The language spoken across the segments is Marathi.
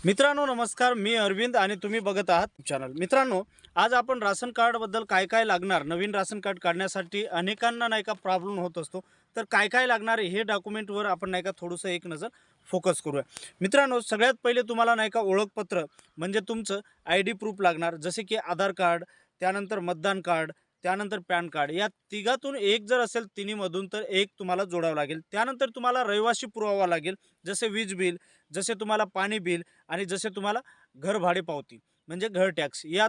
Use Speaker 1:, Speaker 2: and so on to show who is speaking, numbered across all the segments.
Speaker 1: मित्रांनो नमस्कार, मी अरविंद आणि तुम्ही बघत आहात चॅनल. मित्रांनो, आज आपण राशन कार्डबद्दल काय काय लागणार, नवीन राशन कार्ड काढण्यासाठी अनेकांना नाही का प्रॉब्लेम होत असतो. तर काय काय लागणार हे डॉक्युमेंटवर आपण नाही का थोडंसं एक नजर फोकस करूया. मित्रांनो, सगळ्यात पहिले तुम्हाला नाही का ओळखपत्र म्हणजे तुमचं ID प्रूफ लागणार, जसे की आधार कार्ड, त्यानंतर मतदान कार्ड, त्यानंतर पॅन कार्ड. या तिघातून एक जर असेल तिन्हीमधून तर एक तुम्हाला जोडावं लागेल. त्यानंतर तुम्हाला रहिवासी पुरावा लागेल, जसे वीज बिल, जसे तुम्हाला पाणी बिल आणि जसे तुम्हाला घर भाडे पावती म्हणजे घर टॅक्स. या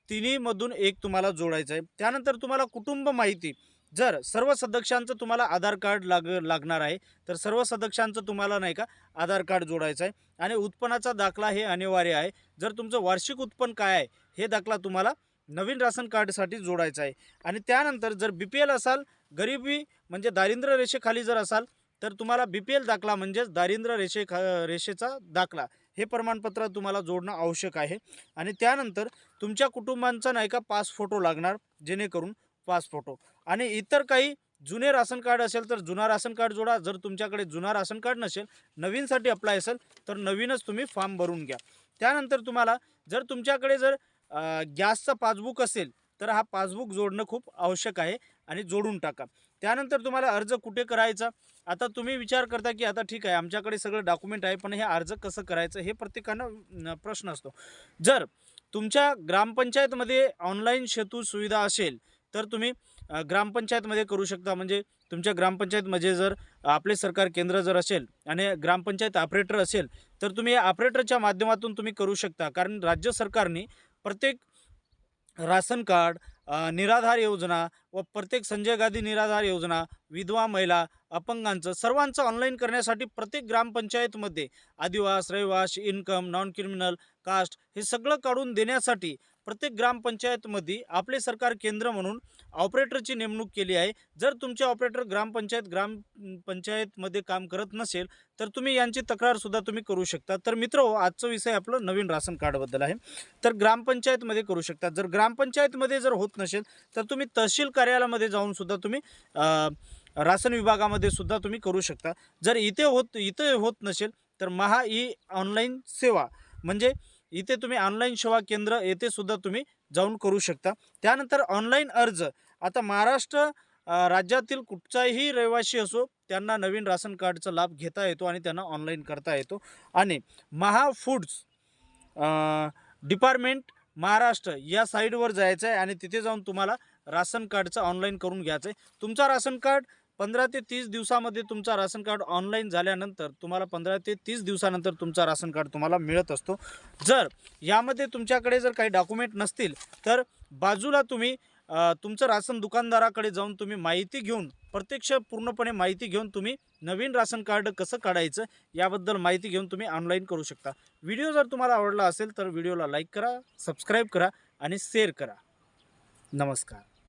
Speaker 1: तिन्हीमधून एक तुम्हाला जोडायचं आहे. त्यानंतर तुम्हाला कुटुंब माहिती, जर सर्व सदस्यांचं तुम्हाला आधार कार्ड लागणार आहे, तर सर्व सदस्यांचं तुम्हाला नाही का आधार कार्ड जोडायचं आहे. आणि उत्पन्नाचा दाखला हे अनिवार्य आहे. जर तुमचं वार्षिक उत्पन्न काय आहे हे दाखला तुम्हाला नवीन राशन कार्डसाठी जोडायचा आहे. आणि त्यानंतर जर BPL असाल, गरिबी म्हणजे दारिद्र्य रेषेखाली जर असाल, तर तुम्हाला BPL दाखला म्हणजेच दारिद्र्य रेषेचा दाखला हे प्रमाणपत्र तुम्हाला जोडणं आवश्यक आहे. आणि त्यानंतर तुमच्या कुटुंबांचा नाही का पास फोटो लागणार, जेणेकरून पास फोटो. आणि इतर काही जुने राशन कार्ड असेल तर जुना राशन कार्ड जोडा. जर तुमच्याकडे जुना राशन कार्ड नसेल, नवीनसाठी अप्लाय असेल, तर नवीनच तुम्ही फॉर्म भरून घ्या. त्यानंतर तुम्हाला जर तुमच्याकडे जर गॅसचा पासबुक असेल, तर हा पासबुक जोडणं खूप आवश्यक आहे आणि जोडून टाका. त्यानंतर तुम्हाला अर्ज कुठे करायचा. आता तुम्ही विचार करता की आता ठीक आहे, आमच्याकडे सगळं डॉक्युमेंट आहे, पण हे अर्ज कसं करायचं हे प्रत्येकानं प्रश्न असतो. जर तुमच्या ग्रामपंचायतमध्ये ऑनलाईन सेतू सुविधा असेल, तर तुम्ही ग्रामपंचायतमध्ये करू शकता. म्हणजे तुमच्या ग्रामपंचायतमध्ये जर आपले सरकार केंद्र जर असेल आणि ग्रामपंचायत ऑपरेटर असेल, तर तुम्ही या ऑपरेटरच्या माध्यमातून तुम्ही करू शकता. कारण राज्य सरकारने प्रत्येक राशन कार्ड, निराधार योजना व प्रत्येक संजय गांधी निराधार योजना, विधवा महिला, अपंगांचं सर्वांचं ऑनलाईन करण्यासाठी प्रत्येक ग्रामपंचायतमध्ये आदिवास, रहिवास, इन्कम, नॉन क्रिमिनल, कास्ट हे सगळं काढून देण्यासाठी प्रत्येक ग्रामपंचायतमध्ये आपले सरकार केंद्र म्हणून ऑपरेटरची नेमणूक केली आहे. जर तुमचे ऑपरेटर ग्रामपंचायतमध्ये काम करत नसेल, तर तुम्ही यांची तक्रारसुद्धा तुम्ही करू शकता. तर मित्रहो, आजचा विषय आपलं नवीन राशन कार्डबद्दल आहे. तर ग्रामपंचायतमध्ये करू शकता. जर ग्रामपंचायतमध्ये जर होत नसेल, तर तुम्ही तहसील कार्यालयामध्ये जाऊन सुद्धा तुम्ही राशन विभागामध्ये सुद्धा तुम्ही करू शकता. जर इथे होत नसेल, तर ई ऑनलाईन सेवा म्हणजे इथे तुम्ही ऑनलाईन सेवा केंद्र येथे सुद्धा तुम्ही जाऊन करू शकता. त्यानंतर ऑनलाईन अर्ज. आता महाराष्ट्र राज्यातील कुठचाही रहिवासी असो, त्यांना नवीन राशन कार्डचा लाभ घेता येतो आणि त्यांना ऑनलाईन करता येतो. आणि फूड्स डिपार्टमेंट महाराष्ट्र या साईडवर जायचं आहे आणि तिथे जाऊन तुम्हाला राशन कार्डचं ऑनलाईन करून घ्यायचं आहे. तुमचा राशन कार्ड 15 ते 30 दिवसामध्ये तुमचा राशन कार्ड ऑनलाईन झाल्यानंतर तुम्हाला 15 ते 30 दिवसानंतर तुमचा राशन कार्ड तुम्हाला मिळत असतो. जर यामध्ये तुमच्याकडे जर काही डॉक्युमेंट नसतील, तर बाजूला तुम्ही तुमचं राशन दुकानदाराकडे जाऊन तुम्ही माहिती घेऊन, प्रत्यक्ष पूर्णपणे माहिती घेऊन तुम्ही नवीन राशन कार्ड कसं काढायचं याबद्दल माहिती घेऊन तुम्ही ऑनलाईन करू शकता. व्हिडिओ जर तुम्हाला आवडला असेल तर व्हिडिओला लाईक करा, सबस्क्राईब करा आणि शेअर करा. नमस्कार.